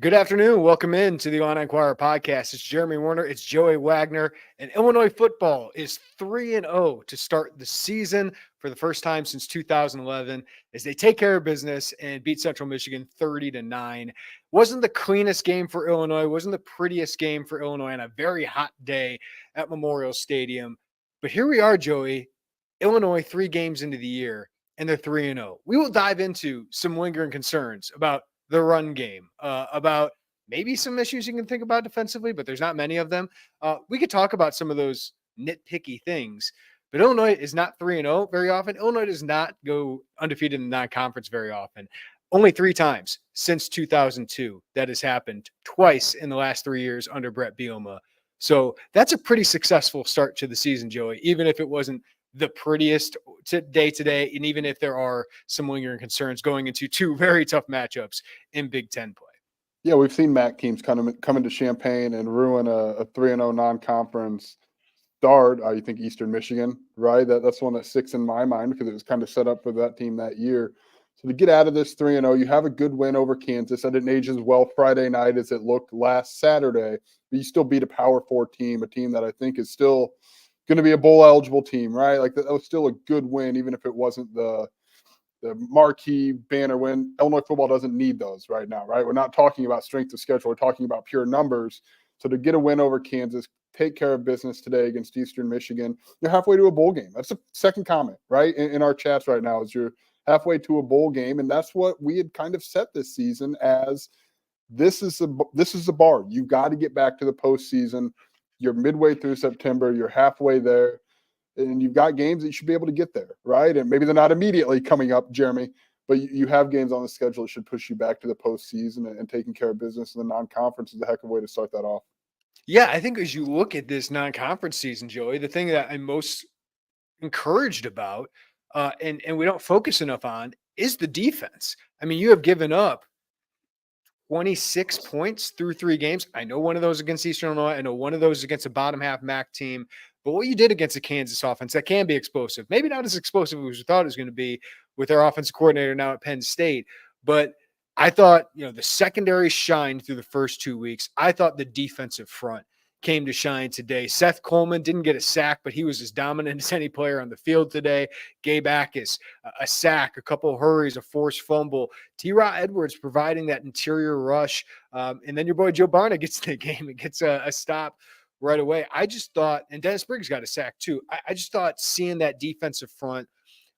Good afternoon. Welcome in to the Inquirer podcast. It's Jeremy Werner. It's Joey Wagner. And Illinois football is 3-0 to start the season for the first time since 2011 as they take care of business and beat Central Michigan 30-9. Wasn't the cleanest game for Illinois. Wasn't the prettiest game for Illinois on a very hot day at Memorial Stadium. But here we are, Joey. Illinois 3 games into the year, and they're 3-0. We will dive into some lingering concerns about the run game, about maybe some issues you can think about defensively, but there's not many of them. We could talk about some of those nitpicky things, but Illinois is not 3-0 very often. Illinois does not go undefeated in the non-conference very often. Only 3 times since 2002 that has happened, twice in the last 3 years under Brett Bielema. So that's a pretty successful start to the season, Joey, even if it wasn't the prettiest day today, and even if there are some lingering concerns going into 2 very tough matchups in Big Ten play. Yeah, we've seen MAC teams come into Champaign and ruin a 3-0 non-conference start. You think Eastern Michigan, right? That's one that sticks in my mind because it was kind of set up for that team that year. So to get out of this 3-0, you have a good win over Kansas. That didn't age as well Friday night as it looked last Saturday, but you still beat a Power 4 team, a team that I think is still going to be a bowl-eligible team, right? Like that was still a good win, even if it wasn't the marquee banner win. Illinois football doesn't need those right now, right? We're not talking about strength of schedule. We're talking about pure numbers. So to get a win over Kansas, take care of business today against Eastern Michigan, you're halfway to a bowl game. That's the second comment, right, in our chats right now is you're halfway to a bowl game, and that's what we had kind of set this season as this is the bar. You got to get back to the postseason. You're midway through September. You're halfway there. And you've got games that you should be able to get there, right? And maybe they're not immediately coming up, Jeremy, but you have games on the schedule that should push you back to the postseason, and taking care of business in the non-conference is a heck of a way to start that off. Yeah, I think as you look at this non-conference season, Joey, the thing that I'm most encouraged about, and we don't focus enough on, is the defense. I mean, you have given up 26 points through 3 games. I know one of those against Eastern Illinois. I know one of those against a bottom half MAC team. But what you did against the Kansas offense that can be explosive, maybe not as explosive as we thought it was going to be with our offensive coordinator now at Penn State. But I thought, the secondary shined through the first 2 weeks. I thought the defensive front came to shine today. Seth Coleman didn't get a sack, but he was as dominant as any player on the field today. Gabe Akis, a sack, a couple of hurries, a forced fumble. T-Raw Edwards providing that interior rush. And then your boy Joe Barna gets in the game and gets a stop right away. I just thought, and Dennis Briggs got a sack too. I just thought seeing that defensive front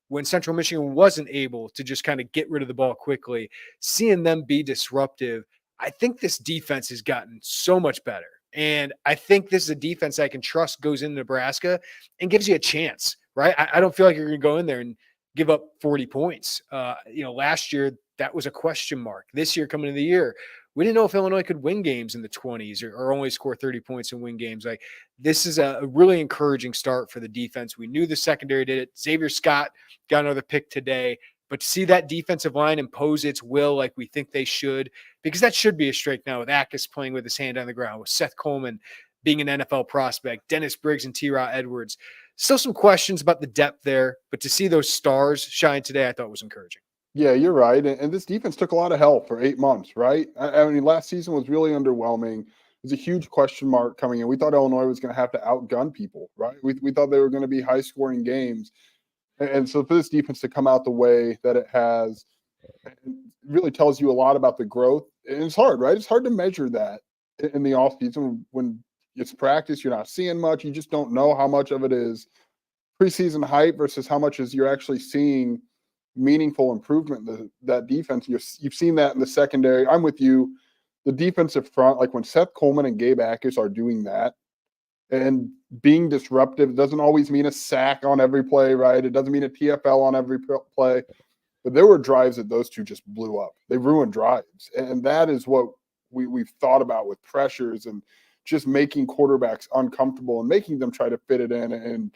when Central Michigan wasn't able to just kind of get rid of the ball quickly, seeing them be disruptive, I think this defense has gotten so much better. And I think this is a defense I can trust goes into Nebraska and gives you a chance, right? I don't feel like you're going to go in there and give up 40 points. Last year, that was a question mark. This year, coming into the year, we didn't know if Illinois could win games in the 20s or only score 30 points and win games. Like, this is a really encouraging start for the defense. We knew the secondary did it. Xavier Scott got another pick today. But to see that defensive line impose its will like we think they should, because that should be a strength now with Akis playing with his hand on the ground, with Seth Coleman being an NFL prospect, Dennis Briggs and T-Raw Edwards. Still some questions about the depth there, but to see those stars shine today, I thought was encouraging. Yeah, you're right. And this defense took a lot of help for 8 months, right? I mean, last season was really underwhelming. It was a huge question mark coming in. We thought Illinois was going to have to outgun people, right? We thought they were going to be high-scoring games. And so for this defense to come out the way that it has, it really tells you a lot about the growth. And it's hard, right? It's hard to measure that in the offseason when it's practice. You're not seeing much. You just don't know how much of it is preseason hype versus how much is you're actually seeing meaningful improvement in that defense. You've seen that in the secondary. I'm with you. The defensive front, like when Seth Coleman and Gabe Akis are doing that, and being disruptive doesn't always mean a sack on every play, right? It doesn't mean a TFL on every play. But there were drives that those two just blew up. They ruined drives. And that is what we've thought about with pressures and just making quarterbacks uncomfortable and making them try to fit it in and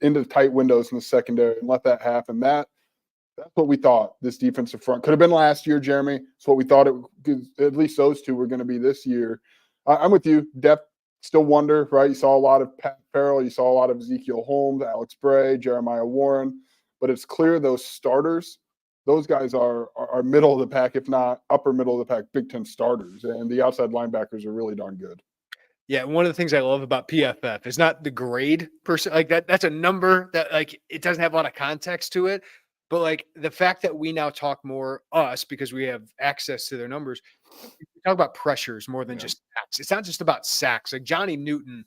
into tight windows in the secondary and let that happen. That's what we thought this defensive front could have been last year, Jeremy. It's what we thought at least those two were going to be this year. I'm with you. Depth. Still wonder, right? You saw a lot of Pat Farrell. You saw a lot of Ezekiel Holmes, Alex Bray, Jeremiah Warren. But it's clear those starters, those guys are middle of the pack, if not upper middle of the pack, Big Ten starters, and the outside linebackers are really darn good. Yeah, one of the things I love about PFF is not the grade per se, like that's a number that like it doesn't have a lot of context to it, but like the fact that we now talk more us because we have access to their numbers. We talk about pressures more than Yeah. just sacks. It's not just about sacks. Like Johnny Newton,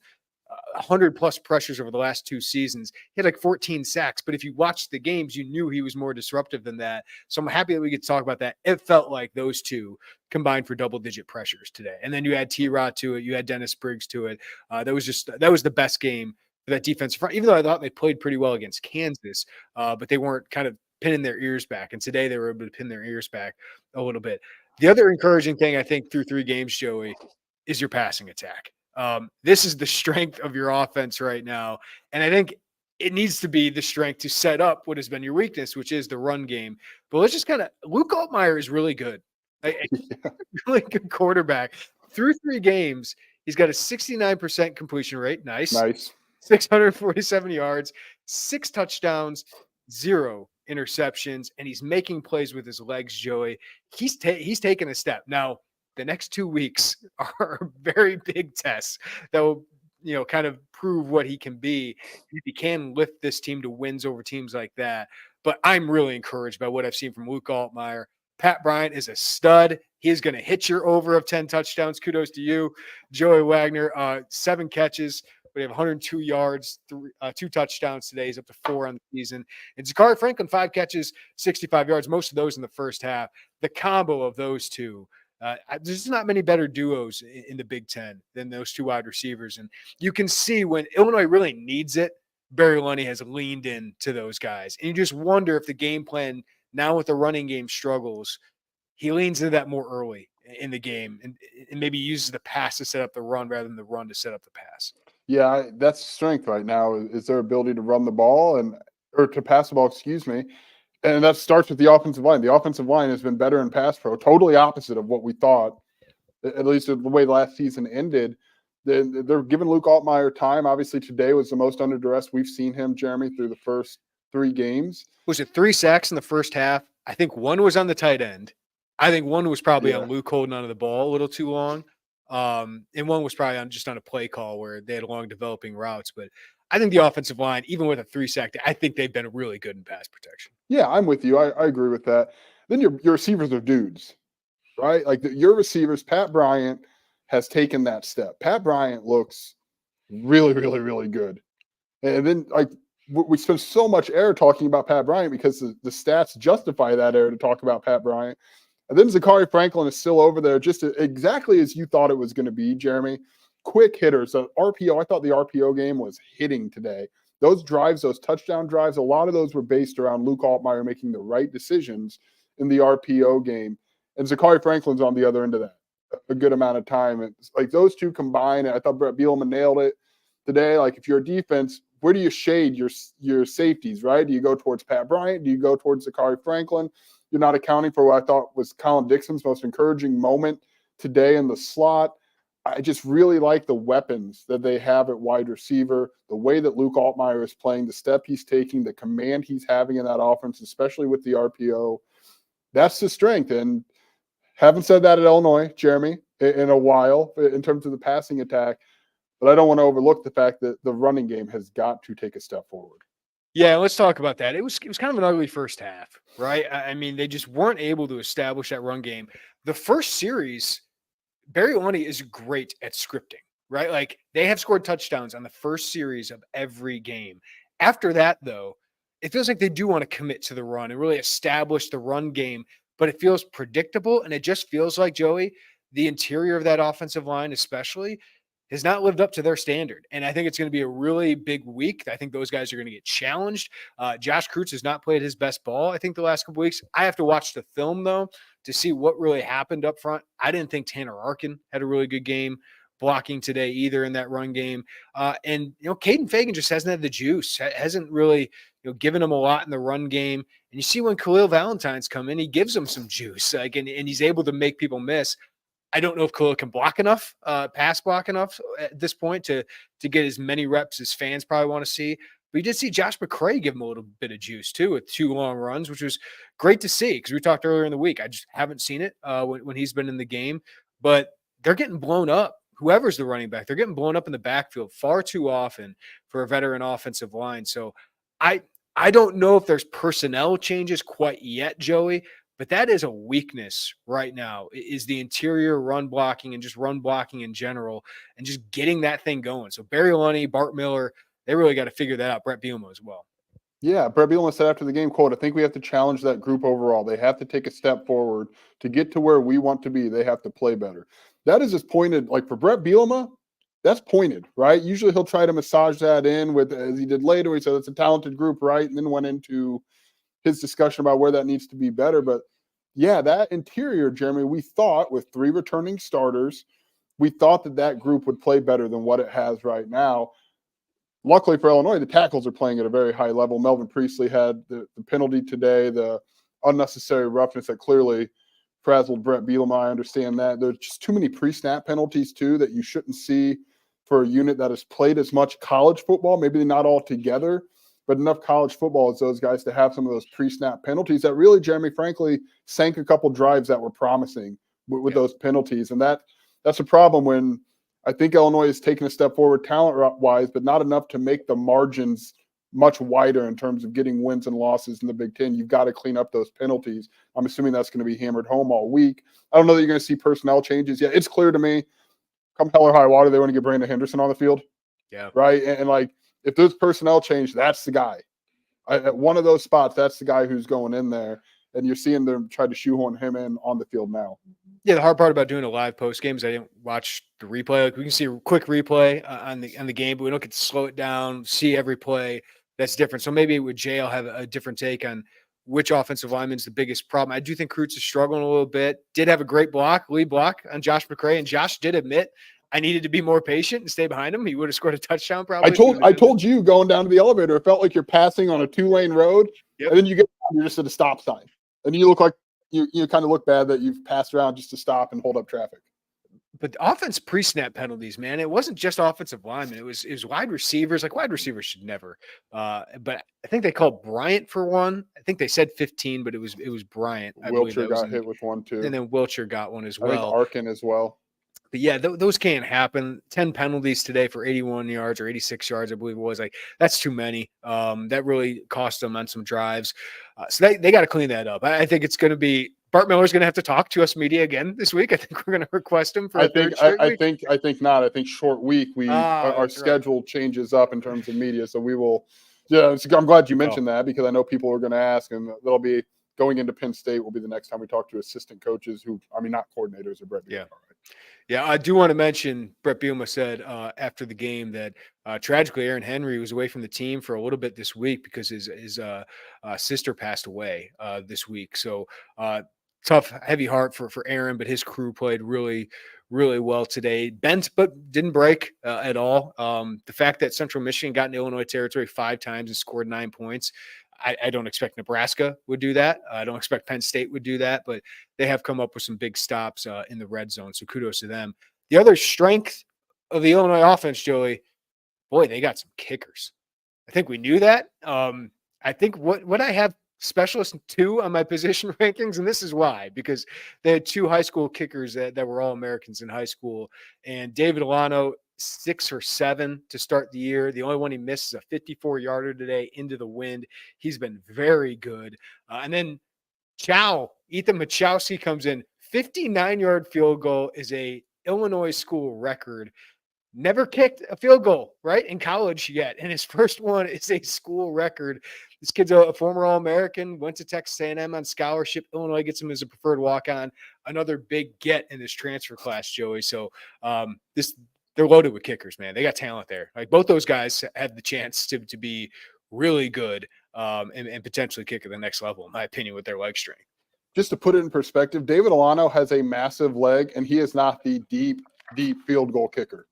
100 plus pressures over the last 2 seasons. He had like 14 sacks, but if you watched the games, you knew he was more disruptive than that. So I'm happy that we get to talk about that. It felt like those two combined for double-digit pressures today. And then you add T-Rod to it, you had Dennis Briggs to it. That was the best game for that defensive front. Even though I thought they played pretty well against Kansas, but they weren't kind of pinning their ears back. And today they were able to pin their ears back a little bit. The other encouraging thing I think through 3 games, Joey, is your passing attack. This is the strength of your offense right now. And I think it needs to be the strength to set up what has been your weakness, which is the run game. But let's just Luke Altmaier is really good. Really good quarterback. Through 3 games, he's got a 69% completion rate. Nice. Nice. 647 yards, 6 touchdowns, 0 interceptions, and he's making plays with his legs, Joey. He's taken a step. Now, the next 2 weeks are very big tests that will, kind of prove what he can be if he can lift this team to wins over teams like that. But I'm really encouraged by what I've seen from Luke Altmaier. Pat Bryant is a stud. He is going to hit your over of 10 touchdowns. Kudos to you. Joey Wagner, 7 catches. We have 102 yards, 2 touchdowns today. He's up to 4 on the season. And Zachary Franklin, 5 catches, 65 yards, most of those in the first half. The combo of those two, there's not many better duos in the Big Ten than those 2 wide receivers. And you can see when Illinois really needs it, Barry Lunny has leaned in to those guys. And you just wonder if the game plan now with the running game struggles, he leans into that more early in the game and maybe uses the pass to set up the run rather than the run to set up the pass. Yeah, that's strength right now is their ability to run the ball or to pass the ball, excuse me. And that starts with the offensive line. The offensive line has been better in pass pro, totally opposite of what we thought, at least the way last season ended. They're giving Luke Altmaier time. Obviously, today was the most under duress we've seen him, Jeremy, through the first 3 games. Was it 3 sacks in the first half? I think 1 was on the tight end. I think 1 was probably on Luke holding onto the ball a little too long. And 1 was probably on a play call where they had long developing routes. But I think the offensive line, even with a 3 sack, I think they've been really good in pass protection. Yeah, I'm with you. I agree with that. Then your receivers are dudes, right? Like your receivers, Pat Bryant has taken that step. Pat Bryant looks really, really, really good. And then we spend so much air talking about Pat Bryant because the stats justify that air to talk about Pat Bryant. And then Zachary Franklin is still over there, just exactly as you thought it was going to be, Jeremy. Quick hitters. RPO, I thought the RPO game was hitting today. Those drives, those touchdown drives, a lot of those were based around Luke Altmaier making the right decisions in the RPO game. And Zachary Franklin's on the other end of that a good amount of time. It's like those two combined, I thought Brett Bielema nailed it today. Like if you're a defense, where do you shade your safeties, right? Do you go towards Pat Bryant? Do you go towards Zachary Franklin? You're not accounting for what I thought was Colin Dixon's most encouraging moment today in the slot. I just really like the weapons that they have at wide receiver, the way that Luke Altmaier is playing, the step he's taking, the command he's having in that offense, especially with the RPO. That's the strength. And haven't said that at Illinois, Jeremy, in a while in terms of the passing attack. But I don't want to overlook the fact that the running game has got to take a step forward. Yeah, let's talk about that. It was kind of an ugly first half, right? I mean, they just weren't able to establish that run game. The first series, Barry Lunny is great at scripting, right? Like they have scored touchdowns on the first series of every game. After that, though, it feels like they do want to commit to the run and really establish the run game, but it feels predictable. And it just feels like, Joey, the interior of that offensive line, especially, has not lived up to their standard. And I think it's going to be a really big week. I think those guys are going to get challenged. Josh Kreutz has not played his best ball, I think, the last couple weeks. I have to watch the film, though, to see what really happened up front. I didn't think Tanner Arkin had a really good game blocking today either in that run game. And Caden Fagan just hasn't had the juice, hasn't really given him a lot in the run game. And you see when Khalil Valentine's come in, he gives him some juice, and he's able to make people miss. I don't know if Khalil can block enough, pass block enough at this point to get as many reps as fans probably want to see. But you did see Josh McCray give him a little bit of juice too with 2 long runs, which was great to see because we talked earlier in the week. I just haven't seen it when he's been in the game, but they're getting blown up. Whoever's the running back, they're getting blown up in the backfield far too often for a veteran offensive line. So I I don't know if there's personnel changes quite yet, Joey, but that is a weakness right now is the interior run blocking and just run blocking in general and just getting that thing going. So Barry Illini, Bart Miller, they really got to figure that out. Brett Bielema as well. Yeah, Brett Bielema said after the game, quote, I think we have to challenge that group overall. They have to take a step forward to get to where we want to be. They have to play better. That is just pointed, like for Brett Bielema, that's pointed, right? Usually he'll try to massage that in with, as he did later, he said it's a talented group, right? And then went into his discussion about where that needs to be better. But yeah, that interior, Jeremy, we thought with 3 returning starters, we thought that that group would play better than what it has right now. Luckily for Illinois, the tackles are playing at a very high level. Melvin Priestley had the penalty today, the unnecessary roughness that clearly frazzled Brett Bielema. I understand that. There's just too many pre-snap penalties, too, that you shouldn't see for a unit that has played as much college football, maybe not all together, but enough college football as those guys to have some of those pre-snap penalties that really, Jeremy, frankly, sank a couple drives that were promising with those penalties. And that's a problem when I think Illinois is taking a step forward talent-wise, but not enough to make the margins much wider in terms of getting wins and losses in the Big Ten. You've got to clean up those penalties. I'm assuming that's going to be hammered home all week. I don't know that you're going to see personnel changes yet. It's clear to me, come hell or high water, they want to get Brandon Henderson on the field. Yeah. Right? And like, if there's personnel change, that's the guy. At one of those spots, that's the guy who's going in there. And you're seeing them try to shoehorn him in on the field now. Yeah, the hard part about doing a live post game is I didn't watch the replay. Like we can see a quick replay on the game, but we don't get to slow it down, see every play. That's different. So maybe with Jay, I'll have a different take on which offensive lineman's the biggest problem. I do think Kreutz is struggling a little bit. Did have a great lead block on Josh McCray, and Josh did admit I needed to be more patient and stay behind him. He would have scored a touchdown probably. I told you going down to the elevator, it felt like you're passing on a 2-lane road, and then you're just at a stop sign, and you look like you kind of look bad that you've passed around just to stop and hold up traffic. But offense pre-snap penalties, man, it wasn't just offensive linemen. It was wide receivers. Like wide receivers should never. But I think they called Bryant for one. I think they said 15, but it was Bryant. Wiltshire got hit with one too, and then Wiltshire got one as well. I think Arkin as well. But yeah, those can't happen. 10 penalties today for 81 yards or 86 yards, I believe it was. Like that's too many. That really cost them on some drives. So they got to clean that up. I think it's going to be Bart Miller's going to have to talk to us media again this week. I think we're going to request him for I think not. I think short week. Our schedule changes up in terms of media, so we will. Yeah, I'm glad you mentioned that because I know people are going to ask, and that'll be going into Penn State. Will be the next time we talk to assistant coaches not coordinators or Brett Bielema. Yeah. Right? Yeah, I do want to mention Brett Bielema said after the game that tragically Aaron Henry was away from the team for a little bit this week because his sister passed away this week. So tough, heavy heart for Aaron, but his crew played really, really well today. Bent, but didn't break at all. The fact that Central Michigan got in Illinois territory 5 times and scored 9 points, I don't expect Nebraska would do that. I don't expect Penn State would do that, but they have come up with some big stops in the red zone. So kudos to them. The other strength of the Illinois offense, Joey, boy, they got some kickers. I think we knew that. I think what I have specialist 2 on my position rankings, and this is why, because they had 2 high school kickers that were all Americans in high school, and David Alano, 6 or 7 to start the year. The only one he missed is a 54-yarder today into the wind. He's been very good. And then Ethan Machowski comes in. 59-yard field goal is a Illinois school record. Never kicked a field goal, right, in college yet. And his first one is a school record. This kid's a former All-American, went to Texas A&M on scholarship. Illinois gets him as a preferred walk-on. Another big get in this transfer class, Joey. So they're loaded with kickers, man. They got talent there. Like both those guys have the chance to be really good and potentially kick at the next level, in my opinion, with their leg strength. Just to put it in perspective, David Alano has a massive leg, and he is not the deep field goal kicker.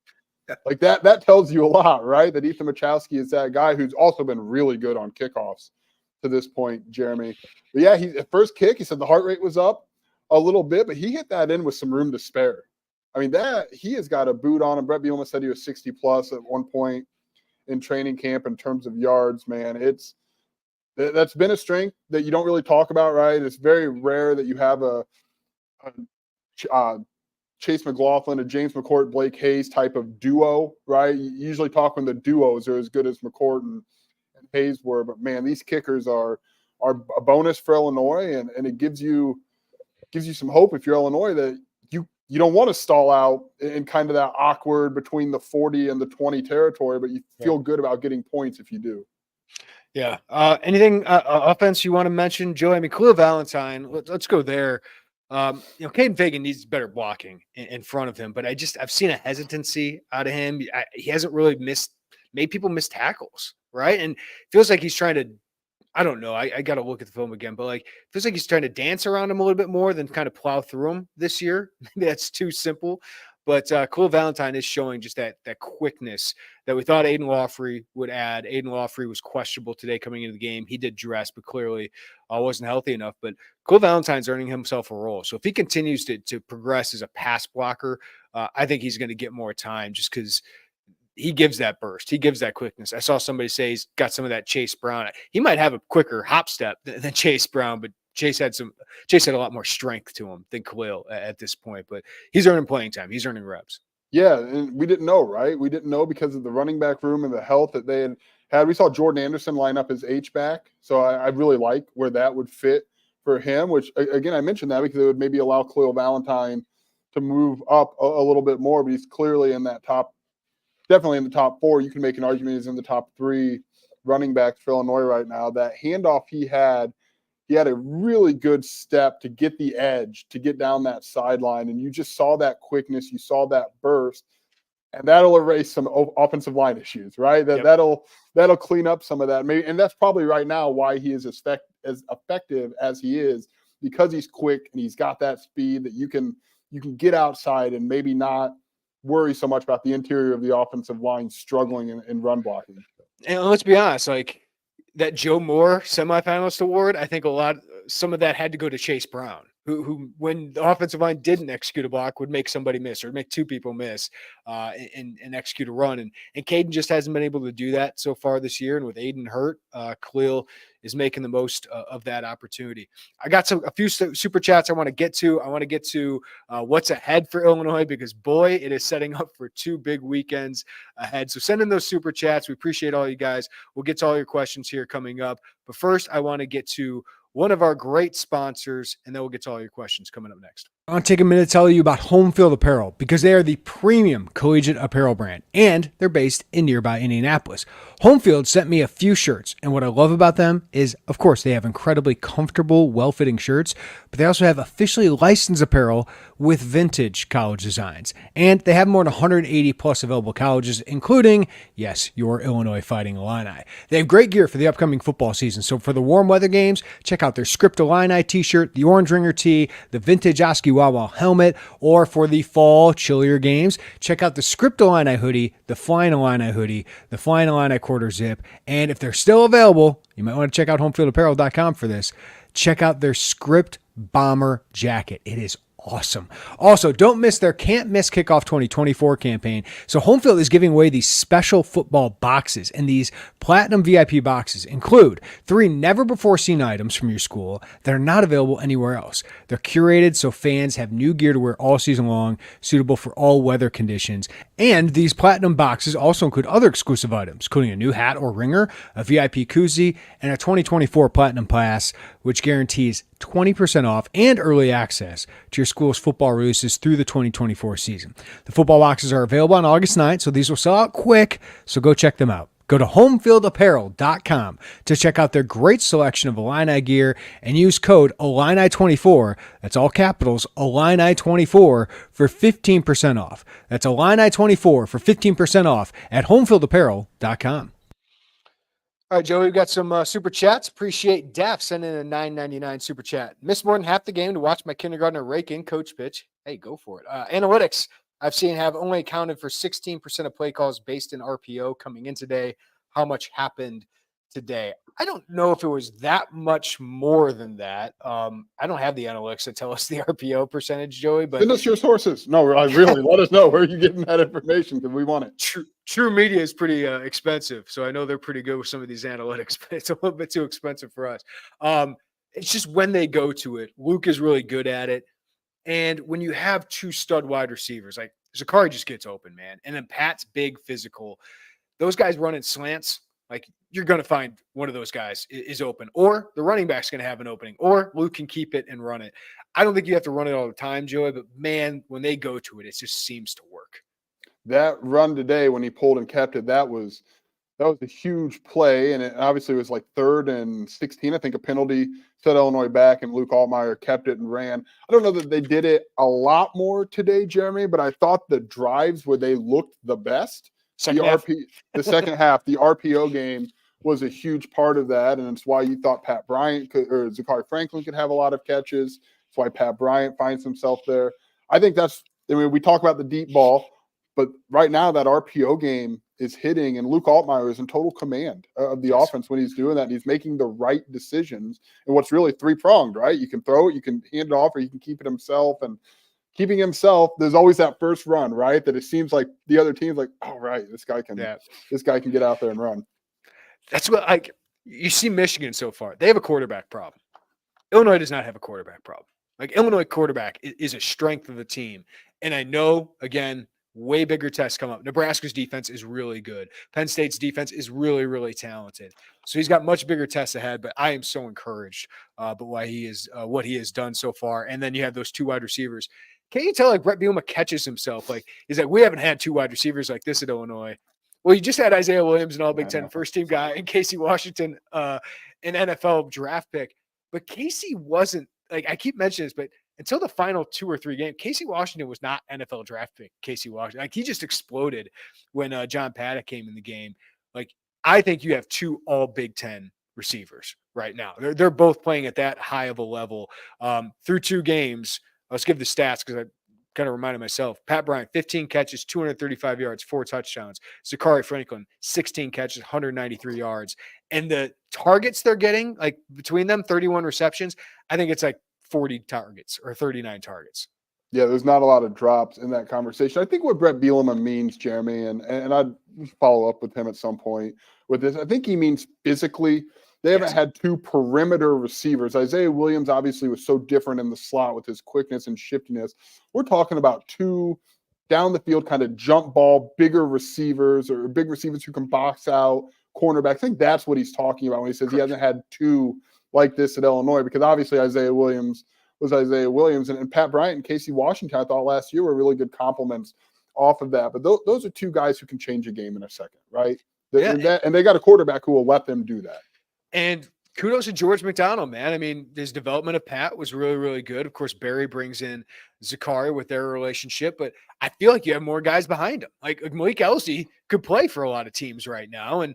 Like that tells you a lot, right? That Ethan Machowski is that guy who's also been really good on kickoffs to this point, Jeremy. But yeah, first kick, he said the heart rate was up a little bit, but he hit that in with some room to spare. I mean, he has got a boot on him. Brett Bielema said he was 60 plus at one point in training camp in terms of yards, man. That's been a strength that you don't really talk about, right? It's very rare that you have a Chase McLaughlin, a James McCourt, Blake Hayes type of duo, right? You usually talk when the duos are as good as McCourt and Hayes were, but man, these kickers are a bonus for Illinois, and it gives you some hope if you're Illinois that you don't want to stall out in kind of that awkward between the 40 and the 20 territory, but you feel good about getting points if you do. Yeah. Anything offense you want to mention, Joe? I mean, Khalil Valentine. Let's go there. Caden Fagan needs better blocking in front of him, but I've seen a hesitancy out of him. He hasn't really made people miss tackles, right? And feels like he's trying to. I don't know. I got to look at the film again, but feels like he's trying to dance around him a little bit more than kind of plow through him this year. Maybe that's too simple. But Khalil Valentine is showing just that quickness that we thought Aiden Lawfrey would add. Aiden Lawfrey was questionable today coming into the game. He did dress, but clearly wasn't healthy enough. But Khalil Valentine's earning himself a role. So if he continues to progress as a pass blocker, I think he's going to get more time just because he gives that burst. He gives that quickness. I saw somebody say he's got some of that Chase Brown. He might have a quicker hop step than Chase Brown, but Chase had a lot more strength to him than Khalil at this point, but he's earning playing time. He's earning reps. Yeah, and we didn't know, right? We didn't know because of the running back room and the health that they had. We saw Jordan Anderson line up as H-back, so I really like where that would fit for him, which, again, I mentioned that because it would maybe allow Khalil Valentine to move up a little bit more, but he's clearly in that definitely in the top 4. You can make an argument he's in the top 3 running backs for Illinois right now. That handoff he had a really good step to get the edge, to get down that sideline, and you just saw that quickness, you saw that burst, and that'll erase some offensive line issues, right? That'll clean up some of that. Maybe, and that's probably right now why he is as effective as he is, because he's quick and he's got that speed that you can get outside and maybe not worry so much about the interior of the offensive line struggling in run blocking. And let's be honest, that Joe Moore semifinalist award, I think some of that had to go to Chase Brown, who when the offensive line didn't execute a block would make somebody miss or make 2 people miss and execute a run. And Caden just hasn't been able to do that so far this year. And with Aiden hurt, Khalil is making the most of that opportunity. I got a few super chats I want to get to. I want to get to what's ahead for Illinois, because boy, it is setting up for 2 big weekends ahead. So send in those super chats. We appreciate all you guys. We'll get to all your questions here coming up. But first, I want to get to one of our great sponsors, and then we'll get to all your questions coming up next. I want to take a minute to tell you about Home Field Apparel, because they are the premium collegiate apparel brand, and they're based in nearby Indianapolis. Home Field sent me a few shirts, and what I love about them is, of course, they have incredibly comfortable, well-fitting shirts, but they also have officially licensed apparel with vintage college designs. And they have more than 180 plus available colleges, including, yes, your Illinois Fighting Illini. They have great gear for the upcoming football season, so for the warm weather games, check out their Script Illini t-shirt, the Orange Ringer tee, the vintage Oski Wawa helmet, or for the fall chillier games, check out the Script Illini hoodie, the Flying Illini hoodie, the Flying Illini quarter zip, and if they're still available, you might want to check out homefieldapparel.com for this. Check out their Script Bomber jacket. It is awesome. Also, don't miss their Can't Miss Kickoff 2024 campaign. So Homefield is giving away these special football boxes, and these platinum VIP boxes include 3 never-before-seen items from your school that are not available anywhere else. They're curated so fans have new gear to wear all season long, suitable for all weather conditions. And these platinum boxes also include other exclusive items, including a new hat or ringer, a VIP koozie, and a 2024 Platinum Pass, which guarantees 20% off and early access to your school's football releases through the 2024 season. The football boxes are available on August 9th, so these will sell out quick, so go check them out. Go to homefieldapparel.com to check out their great selection of Illini gear and use code Illini24, that's all capitals, Illini24, for 15% off. That's Illini24 for 15% off at homefieldapparel.com. All right, Joe, we've got some super chats. Appreciate Def sending in a $9.99 super chat. Missed more than half the game to watch my kindergartner rake in coach pitch. Hey, go for it. Analytics, I've seen have only accounted for 16% of play calls based in RPO coming in today. How much happened today. I don't know if it was that much more than that. I don't have the analytics that tell us the RPO percentage, Joey, but Send us your sources. No, really, let us know where you're getting that information because we want it. True Media is pretty expensive, so I know they're pretty good with some of these analytics, but it's a little bit too expensive for us. It's just when they go to it, Luke is really good at it. And when you have two stud wide receivers, like Zakari just gets open, man. And then Pat's big physical. Those guys running slants, like you're going to find one of those guys is open, or the running back's going to have an opening, or Luke can keep it and run it. I don't think you have to run it all the time, Joey, but man, when they go to it, it just seems to work. That run today when he pulled and kept it, that was a huge play, and it obviously was like 3rd and 16. I think a penalty set Illinois back, and Luke Altmaier kept it and ran. I don't know that they did it a lot more today, Jeremy, but I thought the drives where they looked the best, the second half, the RPO game was a huge part of that, and it's why you thought Pat Bryant or Zakari Franklin could have a lot of catches. It's why Pat Bryant finds himself there. I think we talk about the deep ball, but right now that RPO game is hitting, and Luke Altmaier is in total command of the offense when he's doing that. And he's making the right decisions. And what's really 3-pronged, right? You can throw it, you can hand it off, or you can keep it himself. And keeping himself, there's always that first run, right? That it seems like the other team's like, oh, right, this guy can get out there and run. That's what you see Michigan so far. They have a quarterback problem. Illinois does not have a quarterback problem. Like Illinois quarterback is a strength of the team. And I know, again, way bigger tests come up. Nebraska's defense is really good. Penn State's defense is really, really talented. So he's got much bigger tests ahead, but I am so encouraged by what he has done so far. And then you have those two wide receivers. Can't you tell like Brett Bielema catches himself? Like he's like, we haven't had two wide receivers like this at Illinois. Well, you just had Isaiah Williams, an all Big Ten first team guy, and Casey Washington, an NFL draft pick. But Casey wasn't like, I keep mentioning this, but until the final 2 or 3 games, Casey Washington was not NFL draft pick. Casey Washington, like he just exploded when John Paddock came in the game. Like I think you have 2 all Big Ten receivers right now. They're both playing at that high of a level through 2 games. Let's give the stats because I kind of reminded myself. Pat Bryant, 15 catches, 235 yards, 4 touchdowns. Zakari Franklin, 16 catches, 193 yards. And the targets they're getting, like between them, 31 receptions, I think it's like 40 targets or 39 targets. Yeah, there's not a lot of drops in that conversation. I think what Brett Bielema means, Jeremy, and I'd follow up with him at some point with this. I think he means physically. They haven't had 2 perimeter receivers. Isaiah Williams obviously was so different in the slot with his quickness and shiftiness. We're talking about 2 down the field kind of jump ball, bigger receivers or big receivers who can box out cornerbacks. I think that's what he's talking about when he says he hasn't had 2 like this at Illinois, because obviously Isaiah Williams was Isaiah Williams, and Pat Bryant and Casey Washington, I thought last year were really good compliments off of that. But those are 2 guys who can change a game in a second, right? And they got a quarterback who will let them do that. And kudos to George McDonald, man. I mean, his development of Pat was really, really good. Of course, Barry brings in Zakari with their relationship, but I feel like you have more guys behind him. Like Malik Elsey could play for a lot of teams right now. And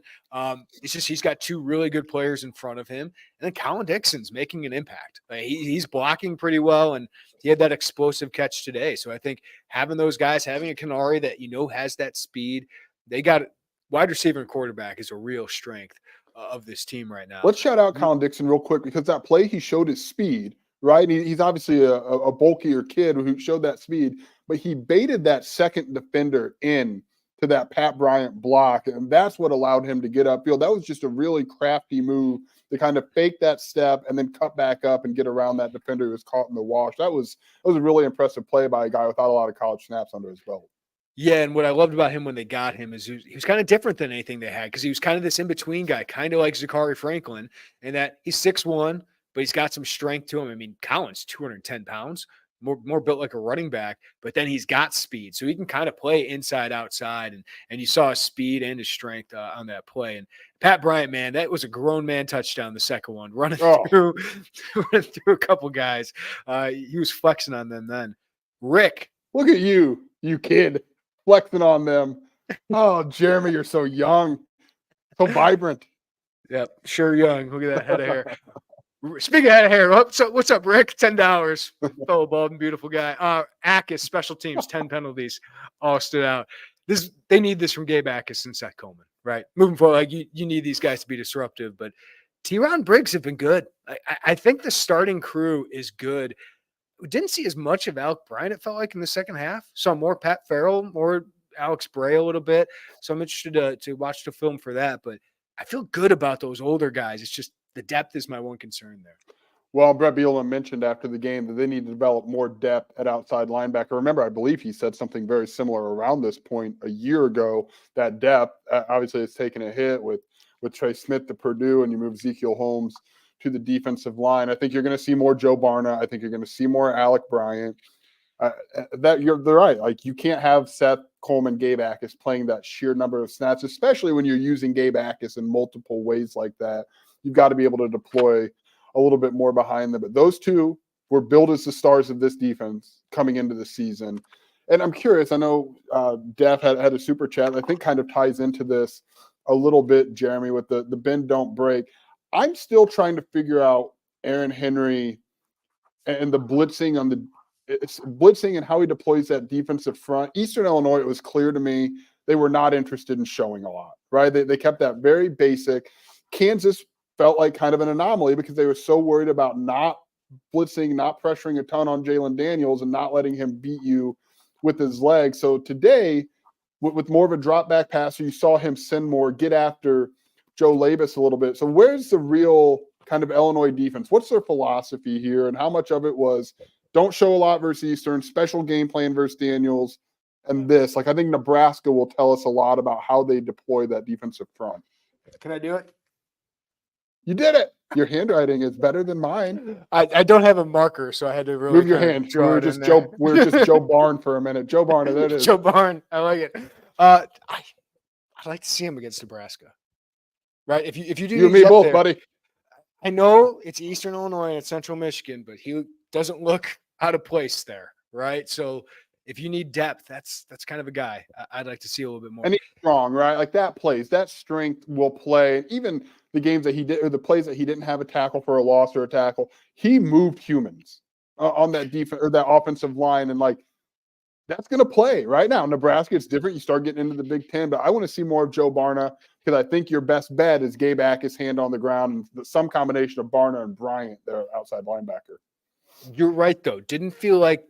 it's just he's got 2 really good players in front of him. And then Colin Dixon's making an impact. Like, he's blocking pretty well, and he had that explosive catch today. So I think having those guys, having a Canary that has that speed, they got wide receiver and quarterback is a real strength of this team right now. Let's shout out Colin Dixon real quick, because that play he showed his speed, right? He's obviously a bulkier kid who showed that speed, but he baited that second defender in to that Pat Bryant block, and that's what allowed him to get upfield. That was just a really crafty move to kind of fake that step and then cut back up and get around that defender who was caught in the wash. That was a really impressive play by a guy without a lot of college snaps under his belt. Yeah, and what I loved about him when they got him is he was kind of different than anything they had, because he was kind of this in-between guy, kind of like Zakari Franklin, in that he's 6'1", but he's got some strength to him. I mean, Colin's 210 pounds, more built like a running back, but then he's got speed. So he can kind of play inside, outside, and you saw his speed and his strength on that play. And Pat Bryant, man, that was a grown man touchdown, the second one, running through a couple guys. He was flexing on them then. Rick. Look at you kid. Flexing on them. Oh, Jeremy, you're so young, so vibrant. Yep, sure young. Look at that head of hair. Speaking of head of hair, what's up, Rick? $10. Fellow bald and beautiful guy. Ackus, special teams, 10 penalties, all stood out. They need this from Gabe Ackus and Seth Coleman Right. Moving forward, like you need these guys to be disruptive, but T-Ron Briggs have been good. I think the starting crew is good. We didn't see as much of Alec Bryant, it felt like, in the second half. Saw more Pat Farrell, more Alex Bray a little bit. So I'm interested to watch the film for that. But I feel good about those older guys. It's just the depth is my one concern there. Well, Brett Bielema mentioned after the game that they need to develop more depth at outside linebacker. Remember, I believe he said something very similar around this point a year ago. That depth, obviously, it's taken a hit with Trey Smith to Purdue, and you move Ezekiel Holmes to the defensive line. I think you're going to see more Joe Barna. I think you're going to see more Alec Bryant. They're right. Like, you can't have Seth Coleman, Gabe Akis playing that sheer number of snaps, especially when you're using Gabe Akis in multiple ways like that. You've got to be able to deploy a little bit more behind them. But those two were billed as the stars of this defense coming into the season. And I'm curious, I know Def had a super chat that I think kind of ties into this a little bit, Jeremy, with the bend don't break. I'm still trying to figure out Aaron Henry and the blitzing on blitzing and how he deploys that defensive front. Eastern Illinois, it was clear to me they were not interested in showing a lot, right? They kept that very basic. Kansas felt like kind of an anomaly because they were so worried about not blitzing, not pressuring a ton on Jalen Daniels and not letting him beat you with his legs. So today, with more of a drop back passer, you saw him send more, get after Joe Labus a little bit. So where's the real kind of Illinois defense? What's their philosophy here? And how much of it was don't show a lot versus Eastern, special game plan versus Daniels, and this? Like, I think Nebraska will tell us a lot about how they deploy that defensive front. Can I do it? You did it. Your handwriting is better than mine. I don't have a marker, so I had to really move your hand. We were just Joe Barn for a minute. Joe Barn, there it is. Joe Barn, I like it. I'd like to see him against Nebraska. Right? If you do, you and me both, buddy. I know it's Eastern Illinois and it's Central Michigan, but he doesn't look out of place there, right? So if you need depth, that's kind of a guy I'd like to see a little bit more. And he's strong, right? Like, that plays, that strength will play. Even the games that he did, or the plays that he didn't have a tackle for a loss or a tackle, he moved humans on that defense or that offensive line, and like, that's going to play right now. Nebraska, it's different. You start getting into the Big Ten, but I want to see more of Joe Barna because I think your best bet is Gabe Akis, hand on the ground, and some combination of Barna and Bryant, their outside linebacker. You're right, though. Didn't feel like,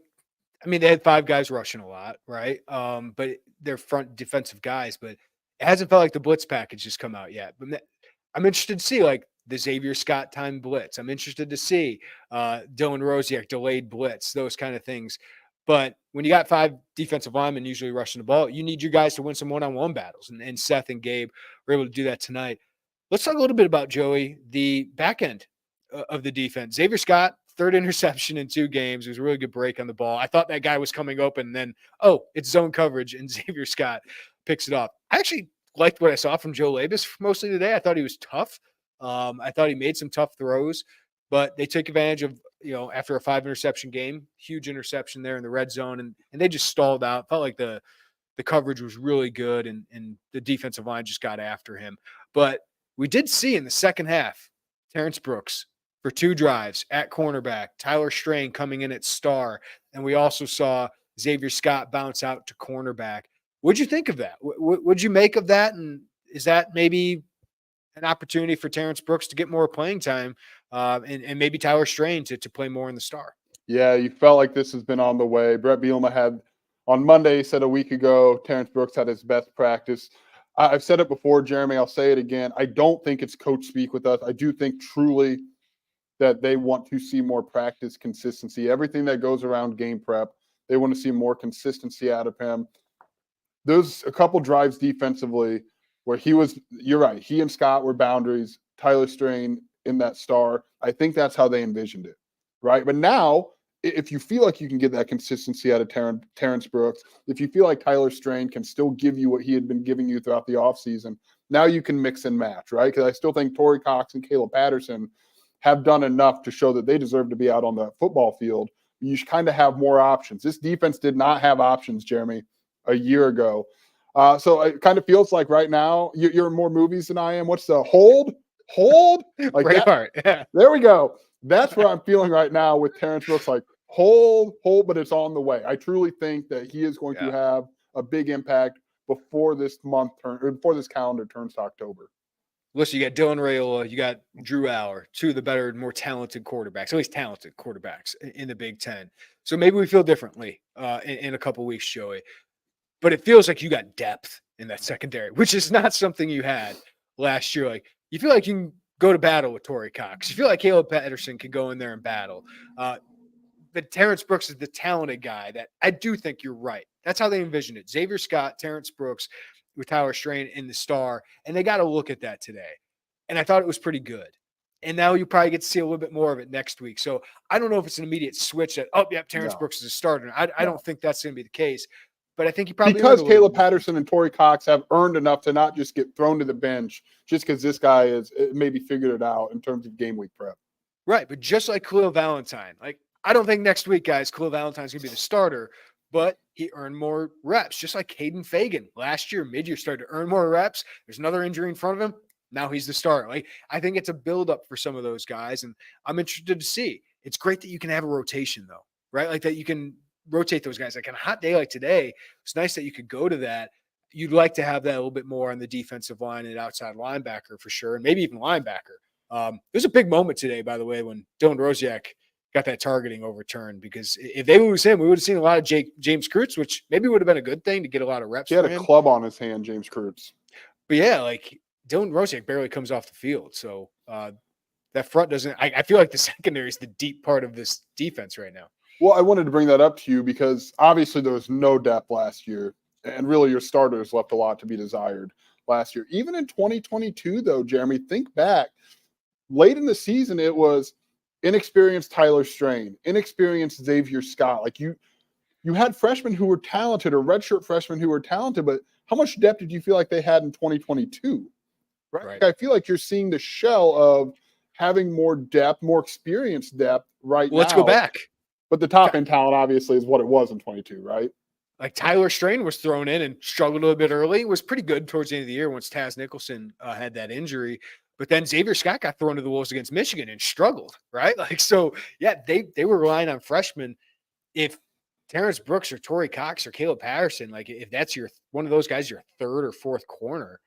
I mean, they had 5 guys rushing a lot, right? But they're front defensive guys, but it hasn't felt like the blitz package has come out yet. But I'm interested to see, like, the Xavier Scott time blitz. I'm interested to see Dylan Rosiak delayed blitz, those kind of things. But when you got 5 defensive linemen usually rushing the ball, you need your guys to win some one-on-one battles. And Seth and Gabe were able to do that tonight. Let's talk a little bit about, Joey, the back end of the defense. Xavier Scott, 3rd interception in 2 games. It was a really good break on the ball. I thought that guy was coming open, and then, it's zone coverage, and Xavier Scott picks it up. I actually liked what I saw from Joe Labus mostly today. I thought he was tough. I thought he made some tough throws, but they took advantage of, after a 5 interception game, huge interception there in the red zone, and they just stalled out. Felt like the coverage was really good, and the defensive line just got after him. But we did see in the second half, Terrence Brooks for 2 drives at cornerback, Tyler Strain coming in at star, and we also saw Xavier Scott bounce out to cornerback. What'd you think of that? What'd you make of that? And is that maybe an opportunity for Terrence Brooks to get more playing time, and maybe Tyler Strain to play more in the star? Yeah, you felt like this has been on the way. Brett Bielema had on Monday, said a week ago, Terrence Brooks had his best practice. I've said it before, Jeremy, I'll say it again. I don't think it's coach speak with us. I do think truly that they want to see more practice consistency. Everything that goes around game prep, they want to see more consistency out of him. There's a couple drives defensively where you're right, he and Scott were boundaries, Tyler Strain in that star. I think that's how they envisioned it, right? But now, if you feel like you can get that consistency out of Terrence Brooks, if you feel like Tyler Strain can still give you what he had been giving you throughout the offseason, now you can mix and match, right? Because I still think Torrey Cox and Caleb Patterson have done enough to show that they deserve to be out on the football field. You should kind of have more options. This defense did not have options, Jeremy, a year ago. So it kind of feels like right now you're in more movies than I am. What's the hold? Like Braveheart. Yeah. There we go. That's where I'm feeling right now with Terrence Brooks. Like hold, but it's on the way. I truly think that he is going to have a big impact before this calendar turns to October. Listen, you got Dylan Raiola, you got Drew Aller, two of the better, more talented quarterbacks, at least talented quarterbacks in the Big Ten. So maybe we feel differently in a couple weeks, Joey. But it feels like you got depth in that secondary, which is not something you had last year. Like you feel like you can go to battle with Torrey Cox. You feel like Caleb Patterson can go in there and battle. But Terrence Brooks is the talented guy that I do think you're right. That's how they envisioned it. Xavier Scott, Terrence Brooks with Tyler Strain in the star. And they got to look at that today. And I thought it was pretty good. And now you probably get to see a little bit more of it next week. So I don't know if it's an immediate switch that, Terrence Brooks is a starter. I don't think that's going to be the case. But I think he probably because Caleb Patterson and Torrey Cox have earned enough to not just get thrown to the bench just because this guy is maybe figured it out in terms of game week prep. Right, but just like Khalil Valentine, like I don't think next week, guys, Khalil Valentine's gonna be the starter, but he earned more reps, just like Caden Fagan last year, mid-year started to earn more reps. There's another injury in front of him. Now he's the starter. Like I think it's a buildup for some of those guys, and I'm interested to see. It's great that you can have a rotation though, right? Like that you can rotate those guys. Like on a hot day like today, it's nice that you could go to that. You'd like to have that a little bit more on the defensive line and outside linebacker for sure, and maybe even linebacker. There's a big moment today, by the way, when Dylan Rosiak got that targeting overturned, because if they lose him, we would have seen a lot of James Krutz, which maybe would have been a good thing to get a lot of reps. He had a club on his hand, James Krutz. But yeah, like Dylan Rosiak barely comes off the field. So that front doesn't – I feel like the secondary is the deep part of this defense right now. Well, I wanted to bring that up to you because obviously there was no depth last year, and really your starters left a lot to be desired last year. Even in 2022, though, Jeremy, think back. Late in the season, it was inexperienced Tyler Strain, inexperienced Xavier Scott. Like you had freshmen who were talented or redshirt freshmen who were talented, but how much depth did you feel like they had in 2022? Right? Like I feel like you're seeing the shell of having more depth, more experienced depth now. Let's go back. But the top end talent obviously is what it was in 22, right? Like Tyler Strain was thrown in and struggled a little bit early. Was pretty good towards the end of the year once Taz Nicholson had that injury. But then Xavier Scott got thrown to the wolves against Michigan and struggled, right? Like, so, yeah, they were relying on freshmen. If Terrence Brooks or Torrey Cox or Caleb Patterson, like if that's one of those guys, your third or fourth corner,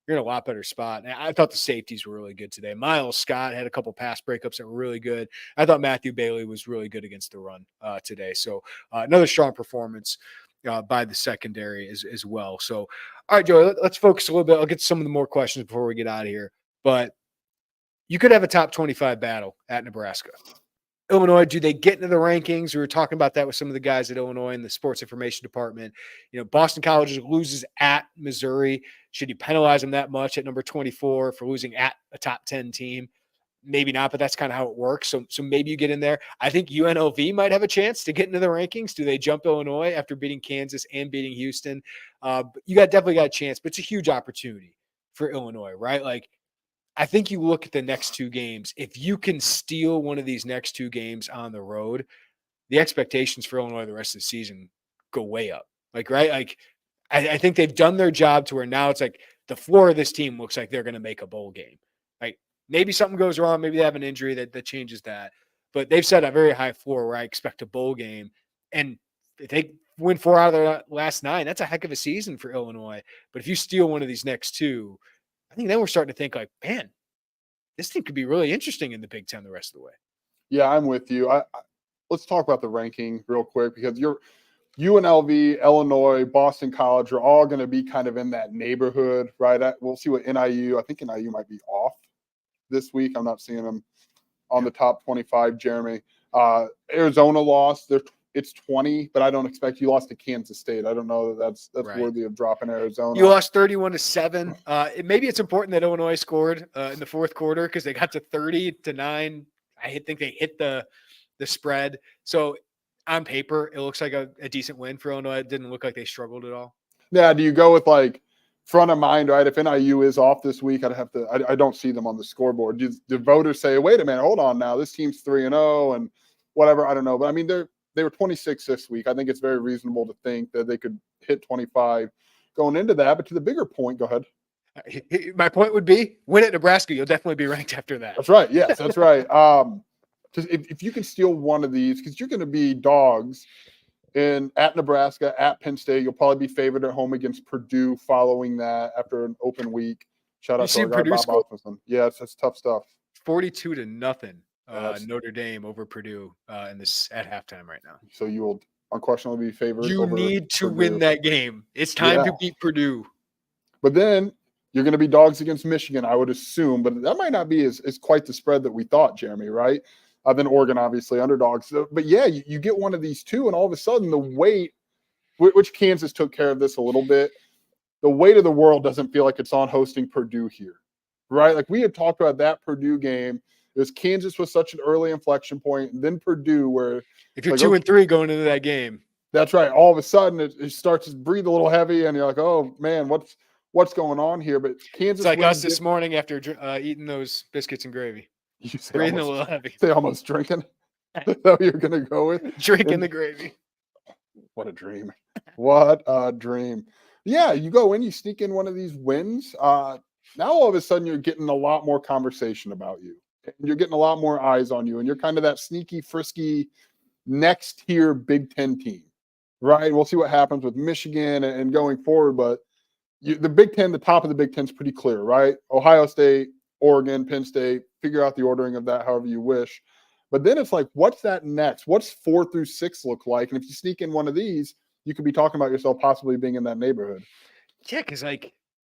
you're in a lot better spot. And I thought the safeties were really good today. Miles Scott had a couple pass breakups that were really good. I thought Matthew Bailey was really good against the run today. So another strong performance by the secondary as well. So, all right, Joey, let's focus a little bit. I'll get to some of the more questions before we get out of here. But you could have a top 25 battle at Nebraska. Illinois, do they get into the rankings? We were talking about that with some of the guys at Illinois in the sports information department. You know, Boston College loses at Missouri. Should you penalize them that much at number 24 for losing at a top 10 team? Maybe not, but that's kind of how it works. So maybe you get in there. I think UNLV might have a chance to get into the rankings. Do they jump Illinois after beating Kansas and beating Houston? You definitely got a chance, but it's a huge opportunity for Illinois, right? Like, I think you look at the next two games. If you can steal one of these next two games on the road, the expectations for Illinois the rest of the season go way up. Like, right? Like, I think they've done their job to where now it's like the floor of this team looks like they're going to make a bowl game. Like, maybe something goes wrong. Maybe they have an injury that changes that. But they've set a very high floor where I expect a bowl game. And if they win 4 out of their last 9, that's a heck of a season for Illinois. But if you steal one of these next two, I think then we're starting to think like, man, this team could be really interesting in the Big Ten the rest of the way. Yeah, I'm with you. Let's talk about the ranking real quick because UNLV, Illinois, Boston College are all going to be kind of in that neighborhood, right? We'll see what NIU. I think NIU might be off this week. I'm not seeing them on the top 25, Jeremy. Arizona lost. It's 20, but I don't expect you lost to Kansas State. I don't know that's right. Worthy of dropping Arizona. You lost 31-7. Maybe it's important that Illinois scored in the fourth quarter because they got to 30-9. I think they hit the spread. So on paper, it looks like a decent win for Illinois. It didn't look like they struggled at all. Yeah. Do you go with like front of mind, right? If NIU is off this week, I don't see them on the scoreboard. Do voters say, wait a minute, hold on now, this team's 3-0 and whatever? I don't know. But I mean, they were 26 this week. I think it's very reasonable to think that they could hit 25 going into that. But to the bigger point, go ahead. My point would be win at Nebraska. You'll definitely be ranked after that. That's right. Yes, that's right. Because if you can steal one of these, because you're going to be dogs And at Nebraska, at Penn State, you'll probably be favored at home against Purdue following that after an open week. Shout You out to our see guy, Purdue Bob score Osmondson. Yeah, it's tough stuff. 42-0. That's, Notre Dame over Purdue in this at halftime right now. so you will unquestionably be favored You over need to Purdue. win that game. It's time to beat Purdue. But then you're going to be dogs against Michigan, I would assume. But that might not be as quite the spread that we thought, Jeremy, right? Then Oregon, obviously, underdogs. So, but yeah, you get one of these two, and all of a sudden the weight, which Kansas took care of this a little bit, the weight of the world doesn't feel like it's on hosting Purdue here, right? Like we had talked about that Purdue game. It was Kansas was such an early inflection point, and then Purdue, where if you're 2-3 going into that game, that's right. All of a sudden, it starts to breathe a little heavy, and you're like, "Oh man, what's going on here?" But Kansas, it's like us this morning after eating those biscuits and gravy. You say breathing almost, a little heavy. Say almost drinking. That's what you're gonna go with. Drinking the gravy. What a dream! What a dream! Yeah, you go in, you sneak in one of these wins. Now all of a sudden, you're getting a lot more conversation about you, and you're getting a lot more eyes on you, and you're kind of that sneaky, frisky, next tier Big Ten team. Right. We'll see what happens with Michigan and going forward. But the Big Ten, the top of the Big Ten is pretty clear, right? Ohio State, Oregon, Penn State, figure out the ordering of that however you wish. But then it's like, what's that next? What's 4 through 6 look like? And if you sneak in one of these, you could be talking about yourself possibly being in that neighborhood. Yeah, because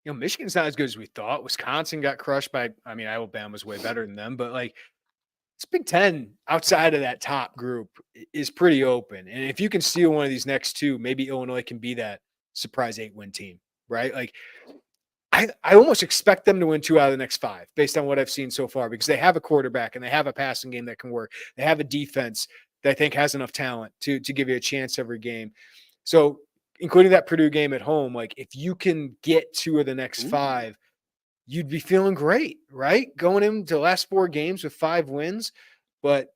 Michigan's not as good as we thought. Wisconsin got crushed by, Alabama's way better than them. But this Big Ten outside of that top group is pretty open. And if you can steal one of these next two, maybe Illinois can be that surprise 8-win team, right? I almost expect them to win 2 out of the next 5 based on what I've seen so far, because they have a quarterback and they have a passing game that can work. They have a defense that I think has enough talent to give you a chance every game. So including that Purdue game at home, if you can get 2 of the next 5, you'd be feeling great, right? Going into the last 4 games with 5 wins. But,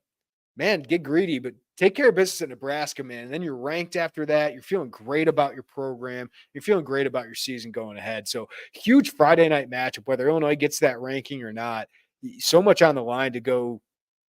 man, get greedy. But take care of business at Nebraska, man. And then you're ranked after that. You're feeling great about your program. You're feeling great about your season going ahead. So, huge Friday night matchup, whether Illinois gets that ranking or not. So much on the line to go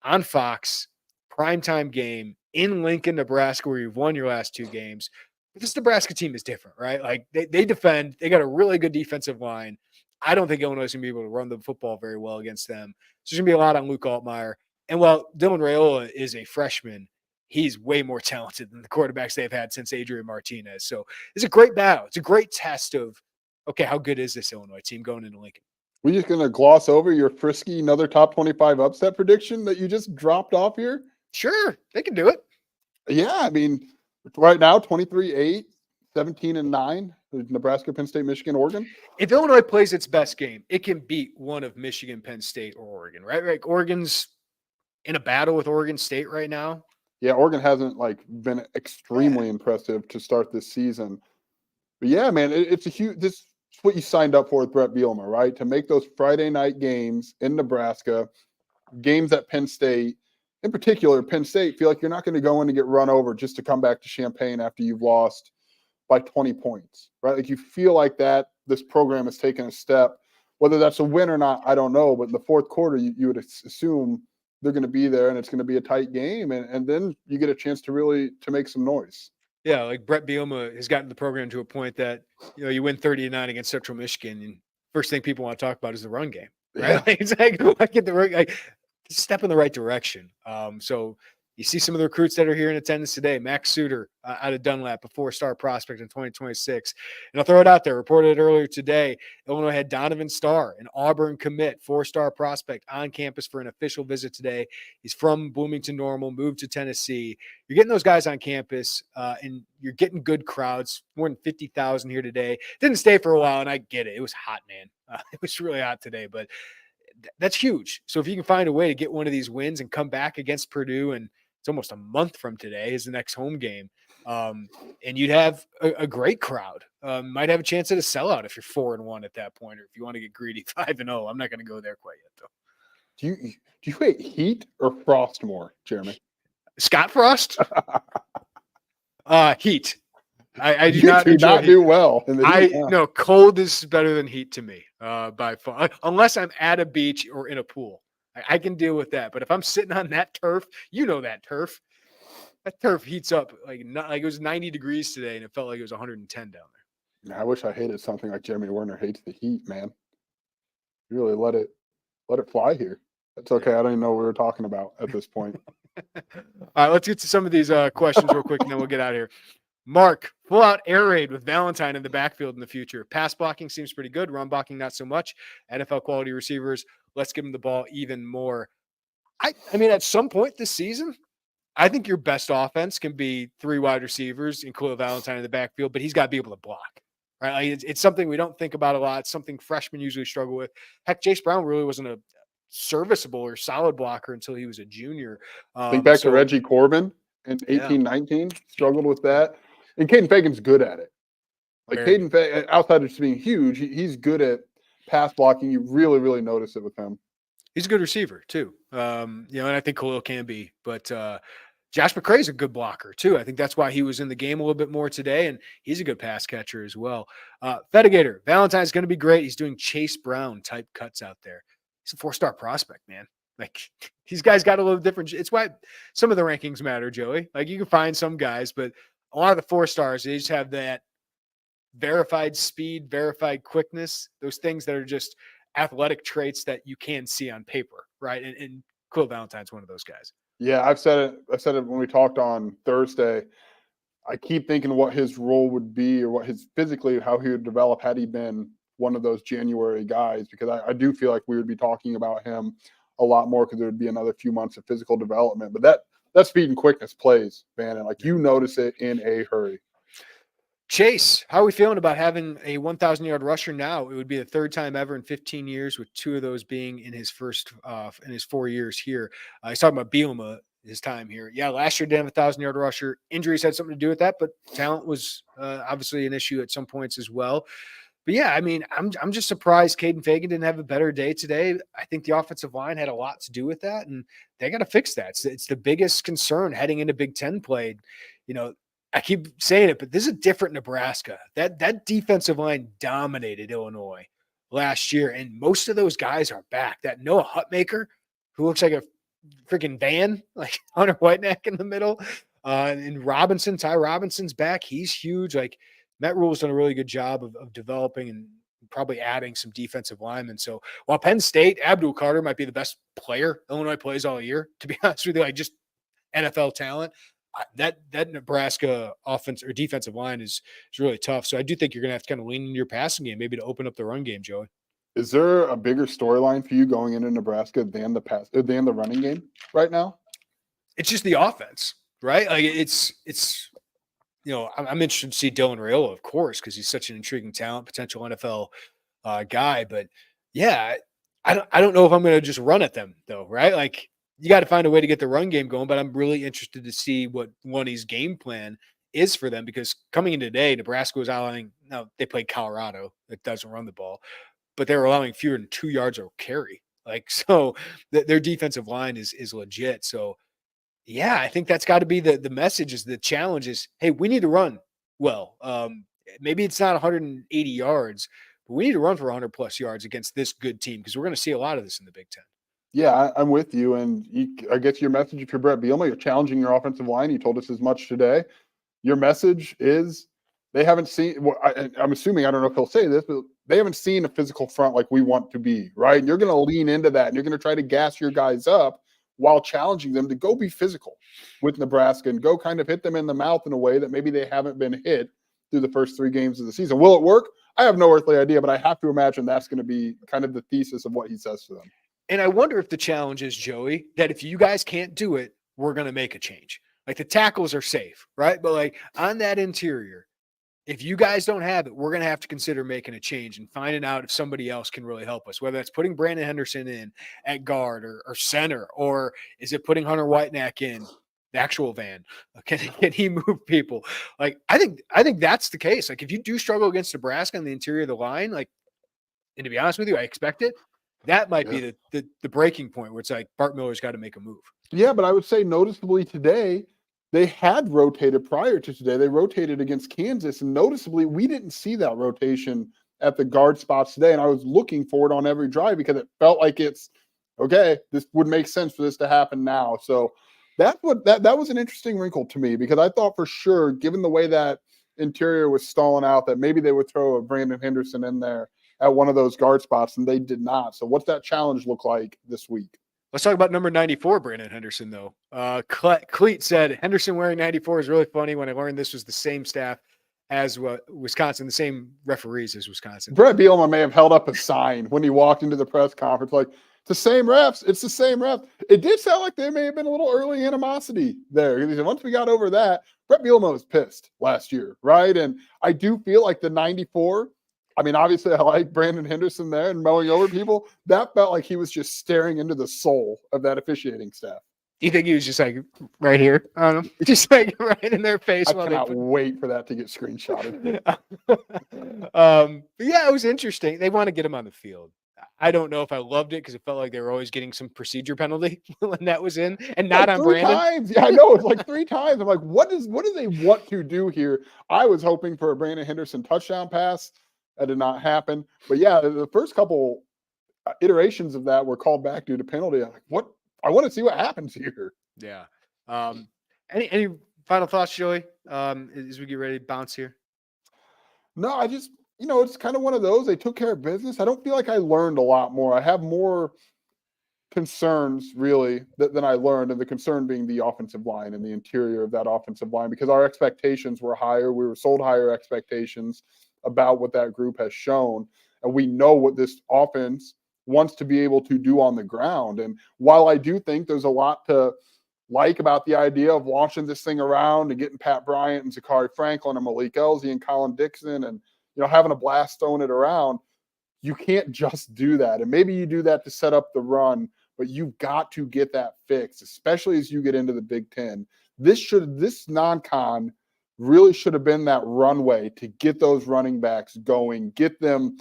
on Fox, primetime game in Lincoln, Nebraska, where you've won your last 2 games. But this Nebraska team is different, right? They defend. They got a really good defensive line. I don't think Illinois is going to be able to run the football very well against them. So there's going to be a lot on Luke Altmaier. And while Dylan Raiola is a freshman, he's way more talented than the quarterbacks they've had since Adrian Martinez. So it's a great battle. It's a great test of, okay, how good is this Illinois team going into Lincoln? We're just going to gloss over your frisky, another top 25 upset prediction that you just dropped off here? Sure, they can do it. Yeah, right now, 23-8, 17-9. Nebraska, Penn State, Michigan, Oregon. If Illinois plays its best game, it can beat one of Michigan, Penn State, or Oregon, right? Oregon's in a battle with Oregon State right now. Yeah, Oregon hasn't been extremely impressive to start this season. But yeah, man, it's a huge. This is what you signed up for with Brett Bielema, right? To make those Friday night games in Nebraska, games at Penn State, in particular, Penn State, feel like you're not going to go in to get run over just to come back to Champaign after you've lost by 20 points, right? You feel like that this program has taken a step. Whether that's a win or not, I don't know. But in the fourth quarter, you would assume they're going to be there and it's going to be a tight game. And then you get a chance to make some noise. Yeah, Brett Bielema has gotten the program to a point that, you win 30-9 against Central Michigan. And first thing people want to talk about is the run game, right? Yeah. It's I get the step in the right direction. So you see some of the recruits that are here in attendance today. Max Suter out of Dunlap, a 4-star prospect in 2026. And I'll throw it out there. Reported earlier today, Illinois had Donovan Starr, an Auburn commit, 4-star prospect on campus for an official visit today. He's from Bloomington Normal, moved to Tennessee. You're getting those guys on campus, and you're getting good crowds, more than 50,000 here today. Didn't stay for a while, and I get it. It was hot, man. It was really hot today, but that's huge. So if you can find a way to get one of these wins and come back against Purdue, and it's almost a month from today is the next home game, and you'd have a great crowd. Might have a chance at a sellout if you're 4-1 at that point, or if you want to get greedy 5-0. I'm not going to go there quite yet, though. Do you hate heat or frost more, Jeremy? Scott Frost? Heat. I do not do well in the heat. No, cold is better than heat to me, by far. Unless I'm at a beach or in a pool. I can deal with that. But if I'm sitting on that turf, that turf, That turf heats up like it was 90 degrees today, and it felt like it was 110 down there. I wish I hated something like Jeremy Werner hates the heat, man. Really let it fly here. That's okay. Yeah. I don't even know what we were talking about at this point. All right, let's get to some of these questions real quick, and then we'll get out of here. Mark, full out air raid with Valentine in the backfield in the future. Pass blocking seems pretty good. Run blocking, not so much. NFL quality receivers. Let's give him the ball even more. I mean, at some point this season, I think your best offense can be 3 wide receivers, including Valentine in the backfield, but he's got to be able to block. Right? Like it's something we don't think about a lot. It's something freshmen usually struggle with. Heck, Jace Brown really wasn't a serviceable or solid blocker until he was a junior. Think back to So Reggie Corbin in yeah, 18-19, struggled with that. And Caden Fagan's good at it. Like very Caden Fagan, outside of just being huge, he's good at pass blocking. You really, really notice it with him. he's a good receiver too. And I think Khalil can be, but Josh McCray's a good blocker too. I think that's why he was in the game a little bit more today, and he's a good pass catcher as well. Fedigator, Valentine's going to be great. He's doing Chase Brown type cuts out there. He's a 4-star prospect, man. Like these guys got a little different. It's why some of the rankings matter, Joey. Like you can find some guys, but a lot of the 4 stars, they just have that verified speed, verified quickness, those things that are just athletic traits that you can see on paper, right? And Khalil Valentine's one of those guys. Yeah, I've said it. I said it when we talked on Thursday. I keep thinking what his role would be, or what his physically how he would develop had he been one of those January guys. Because I do feel like we would be talking about him a lot more because there would be another few months of physical development. But that speed and quickness plays, man, and like you notice it in a hurry. Chase, how are we feeling about having a 1,000-yard rusher now? It would be the 3rd time ever in 15 years, with 2 of those being in his first in his 4 years here. He's talking about Bielema, his time here. Yeah, last year didn't have a 1,000-yard rusher. Injuries had something to do with that, but talent was obviously an issue at some points as well. But yeah, I mean, I'm just surprised Caden Fagan didn't have a better day today. I think the offensive line had a lot to do with that, and they got to fix that. It's the biggest concern heading into Big Ten play. I keep saying it, but this is a different Nebraska. That defensive line dominated Illinois last year, and most of those guys are back. That Noah Hutmaker, who looks like a freaking van, like Hunter Whiteneck in the middle, and Ty Robinson's back. He's huge. Like Matt Rule's done a really good job of developing and probably adding some defensive linemen. So while Penn State, Abdul Carter might be the best player Illinois plays all year, to be honest with you, like just NFL talent. That Nebraska offense or defensive line is really tough. So I do think you're going to have to kind of lean into your passing game, maybe to open up the run game, Joey. Is there a bigger storyline for you going into Nebraska than the running game right now? It's just the offense, right? Like it's I'm interested to see Dylan Raiola, of course, because he's such an intriguing talent, potential NFL guy. But yeah, I don't know if I'm going to just run at them though, right? Like you got to find a way to get the run game going. But I'm really interested to see what Lunny's game plan is for them, because coming into today, Nebraska was allowing. Now they played Colorado that doesn't run the ball, but they were allowing fewer than 2 yards a carry. Like so, their defensive line is legit. So. Yeah, I think that's got to be the message. Is the challenge is, hey, we need to run well. Maybe it's not 180 yards, but we need to run for 100+ yards against this good team, because we're going to see a lot of this in the Big Ten. Yeah, I'm with you. And I get your message. If you're Brett Bielema, you're challenging your offensive line. You told us as much today. Your message is they haven't seen, well, I'm assuming, I don't know if he'll say this, but they haven't seen a physical front like we want to be, right? And you're going to lean into that, and you're going to try to gas your guys up while challenging them to go be physical with Nebraska and go kind of hit them in the mouth in a way that maybe they haven't been hit through the first 3 games of the season. Will it work? I have no earthly idea, but I have to imagine that's going to be kind of the thesis of what he says to them. And I wonder if the challenge is, Joey, that if you guys can't do it, we're going to make a change. Like the tackles are safe, right? But like on that interior, if you guys don't have it, we're going to have to consider making a change and finding out if somebody else can really help us, whether that's putting Brandon Henderson in at guard or center, or is it putting Hunter Whiteneck in the actual van? Can he move people? Like, I think that's the case. Like if you do struggle against Nebraska on the interior of the line, like, and to be honest with you, I expect it. That might be the breaking point where it's like Bart Miller's got to make a move. Yeah, but I would say noticeably today, they had rotated prior to today. They rotated against Kansas, and noticeably we didn't see that rotation at the guard spots today. And I was looking for it on every drive because it felt like it's okay. This would make sense for this to happen now. So That's what that was an interesting wrinkle to me because I thought for sure, given the way that interior was stalling out, that maybe they would throw a Brandon Henderson in there at one of those guard spots, and they did not. So what's that challenge look like this week? Let's talk about number 94, Brandon Henderson, though. Cleat said Henderson wearing 94 is really funny. When I learned this was the same staff as Wisconsin, the same referees as Wisconsin. Brett Bielema may have held up a sign when he walked into the press conference, like, it's the same refs. It's the same refs. It did sound like there may have been a little early animosity there. He said, once we got over that, Brett Bielema was pissed last year, right? And I do feel like the 94, I mean, obviously I like Brandon Henderson there and mowing over people. That felt like he was just staring into the soul of that officiating staff. Do you think he was just like right here on them? Just like right in their face? I cannot wait for that to get screenshotted. Yeah, it was interesting. They want to get him on the field. I don't know if I loved it because it felt like they were always getting some procedure penalty when that was in, and not like on three Brandon. times. Yeah, I know. It's like 3 times. I'm like, what do they want to do here? I was hoping for a Brandon Henderson touchdown pass. That did not happen. But yeah, the first couple iterations of that were called back due to penalty. I'm like, what? I want to see what happens here. Yeah. Any final thoughts, Joey? As we get ready to bounce here. No, I just, it's kind of one of those. They took care of business. I don't feel like I learned a lot more. I have more concerns really than I learned, and the concern being the offensive line and the interior of that offensive line, because our expectations were higher. We were sold higher expectations about what that group has shown, and we know what this offense wants to be able to do on the ground. And while I do think there's a lot to like about the idea of launching this thing around and getting Pat Bryant and Zachary Franklin and Malik Elsie and Colin Dixon and having a blast throwing it around, you can't just do that. And maybe you do that to set up the run, but you've got to get that fixed, especially as you get into the Big Ten. This non-con really should have been that runway to get those running backs going, get them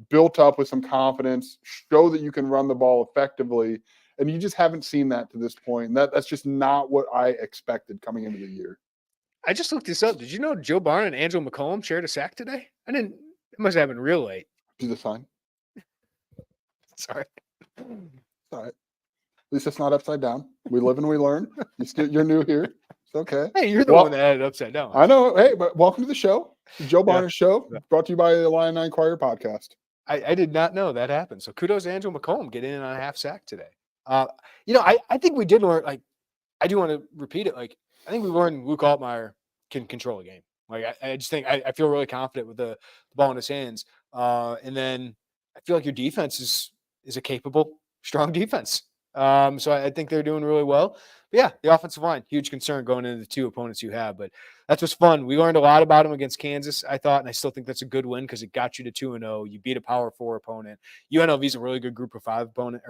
built up with some confidence, show that you can run the ball effectively. And you just haven't seen that to this point. And that's just not what I expected coming into the year. I just looked this up. Did you know Joe Barn and Angelo McCollum shared a sack today? I didn't. It must have happened real late. Do the sign. Sorry. All right. At least it's not upside down. We live and we learn. You're new here. It's okay. Hey, you're the one that had it upside down. I know. Hey, but welcome to the show. The Joe Barnes Show, brought to you by the Illini Inquirer podcast. I did not know that happened. So kudos to Angelo McCollum getting in on a half sack today. I think we did learn, like, I do want to repeat it. Like, I think we learned Luke Altmaier can control a game. Like, I just think I feel really confident with the ball in his hands. And then I feel like your defense is a capable, strong defense. So I think they're doing really well. But yeah, the offensive line, huge concern going into the 2 opponents you have. But that's what's fun. We learned a lot about them against Kansas, I thought, and I still think that's a good win because it got you to 2-0. You beat a Power 4 opponent. UNLV is a really good Group of 5 opponent,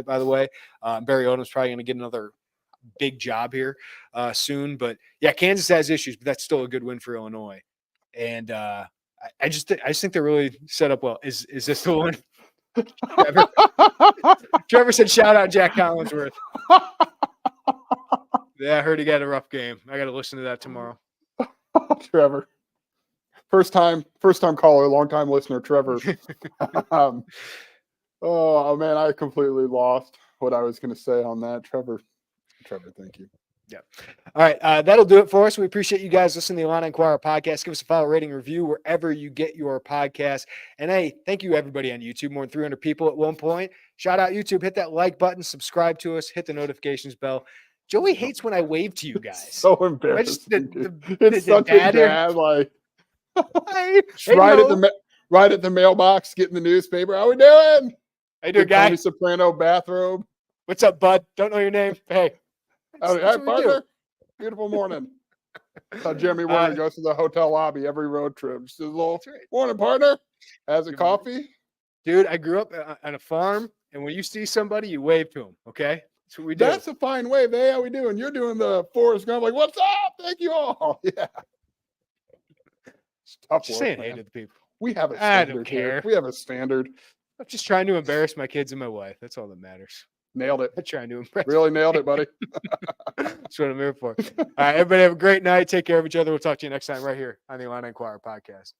by the way. Barry Odom's probably going to get another big job here soon. But yeah, Kansas has issues, but that's still a good win for Illinois. And I just think they're really set up well. Is this the one? Trevor said, "Shout out Jack Collinsworth." Yeah, I heard he got a rough game. I got to listen to that tomorrow. Trevor, first time caller, long time listener, Trevor. Oh man, I completely lost what I was going to say on that. Trevor, thank you. Yeah. All right. That'll do it for us. We appreciate you guys listening to the Illini Inquirer podcast. Give us a follow, rating, review wherever you get your podcast. And hey, thank you everybody on YouTube. More than 300 people at one point. Shout out YouTube. Hit that like button. Subscribe to us. Hit the notifications bell. Joey hates when I wave to you guys. So embarrassing. It's such a dad, like right at the mailbox, getting the newspaper. How we doing? How you doing, guy? Tony Soprano bathrobe. What's up, bud? Don't know your name. Hey. Hi, partner. Beautiful morning. That's how Jeremy Werner goes to the hotel lobby every road trip. Just a little morning, partner. Has a coffee. Dude, I grew up on a farm, and when you see somebody, you wave to them, okay? That's what we do. That's a fine wave. Hey, how we doing? You're doing the Forrest Gump, like, what's up? Thank you all. Yeah. It's tough just work, saying man. hey to the people. We have a standard. I don't care. Here. We have a standard. I'm just trying to embarrass my kids and my wife. That's all that matters. Nailed it. I'm trying to impress. Really nailed it, buddy. That's what I'm here for. All right, everybody have a great night. Take care of each other. We'll talk to you next time right here on the Illini Inquirer podcast.